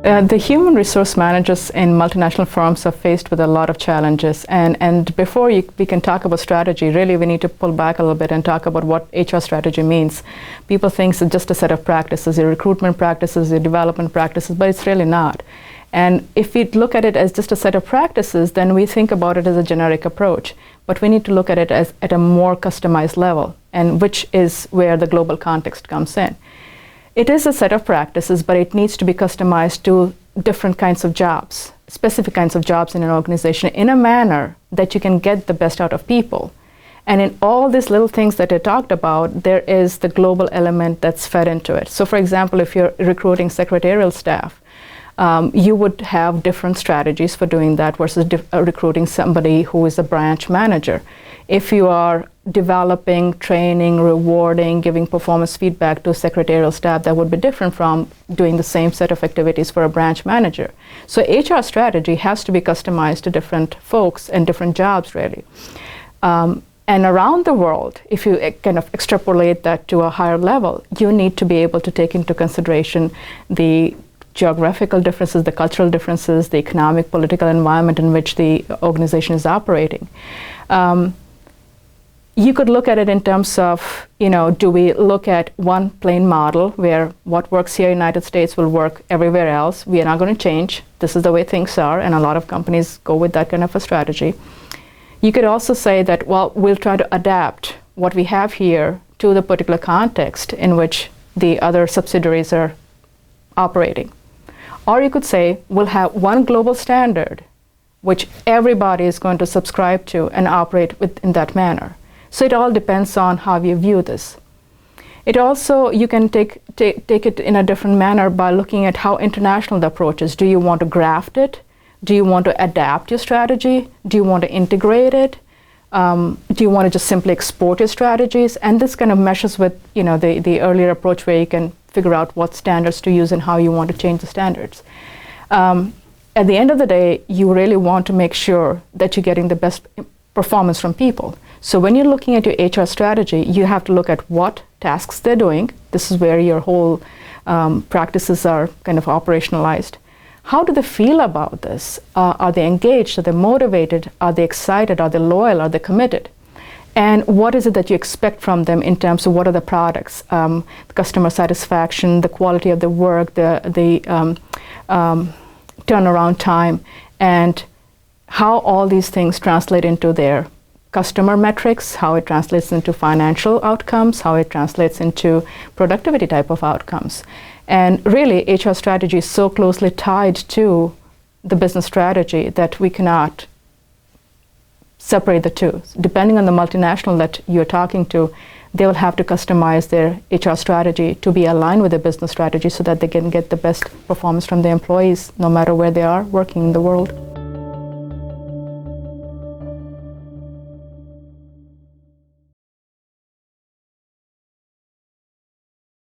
The human resource managers in multinational firms are faced with a lot of challenges. And before we can talk about strategy, really we need to pull back a little bit and talk about what HR strategy means. People think it's just a set of practices, your recruitment practices, your development practices, but it's really not. And if we look at it as just a set of practices, then we think about it as a generic approach. But we need to look at it as at a more customized level, and which is where the global context comes in. It is a set of practices, but it needs to be customized to different kinds of jobs, specific kinds of jobs in an organization, in a manner that you can get the best out of people. And in all these little things that I talked about, there is the global element that's fed into it. So for example, if you're recruiting secretarial staff, you would have different strategies for doing that versus recruiting somebody who is a branch manager. If you are developing, training, rewarding, giving performance feedback to secretarial staff, that would be different from doing the same set of activities for a branch manager. So HR strategy has to be customized to different folks and different jobs, really. And around the world, if you kind of extrapolate that to a higher level, you need to be able to take into consideration the geographical differences, the cultural differences, the economic, political environment in which the organization is operating. You could look at it in terms of, do we look at one plain model where what works here in the United States will work everywhere else? We are not going to change. This is the way things are, and a lot of companies go with that kind of a strategy. You could also say that, well, we'll try to adapt what we have here to the particular context in which the other subsidiaries are operating. Or you could say, we'll have one global standard which everybody is going to subscribe to and operate in that manner. So it all depends on how you view this. It also, you can take it in a different manner by looking at how international the approach is. Do you want to graft it? Do you want to adapt your strategy? Do you want to integrate it? Do you want to just simply export your strategies? And this kind of meshes with the earlier approach where you can figure out what standards to use and how you want to change the standards. At the end of the day, you really want to make sure that you're getting the best performance from people. So when you're looking at your HR strategy, you have to look at what tasks they're doing. This is where your whole practices are kind of operationalized. How do they feel about this? Are they engaged? Are they motivated? Are they excited? Are they loyal? Are they committed? And what is it that you expect from them in terms of what are the products, the customer satisfaction, the quality of the work, the turnaround time, and how all these things translate into their customer metrics, how it translates into financial outcomes, how it translates into productivity type of outcomes. And really, HR strategy is so closely tied to the business strategy that we cannot separate the two. Depending on the multinational that you're talking to, they will have to customize their HR strategy to be aligned with the business strategy so that they can get the best performance from the employees no matter where they are working in the world.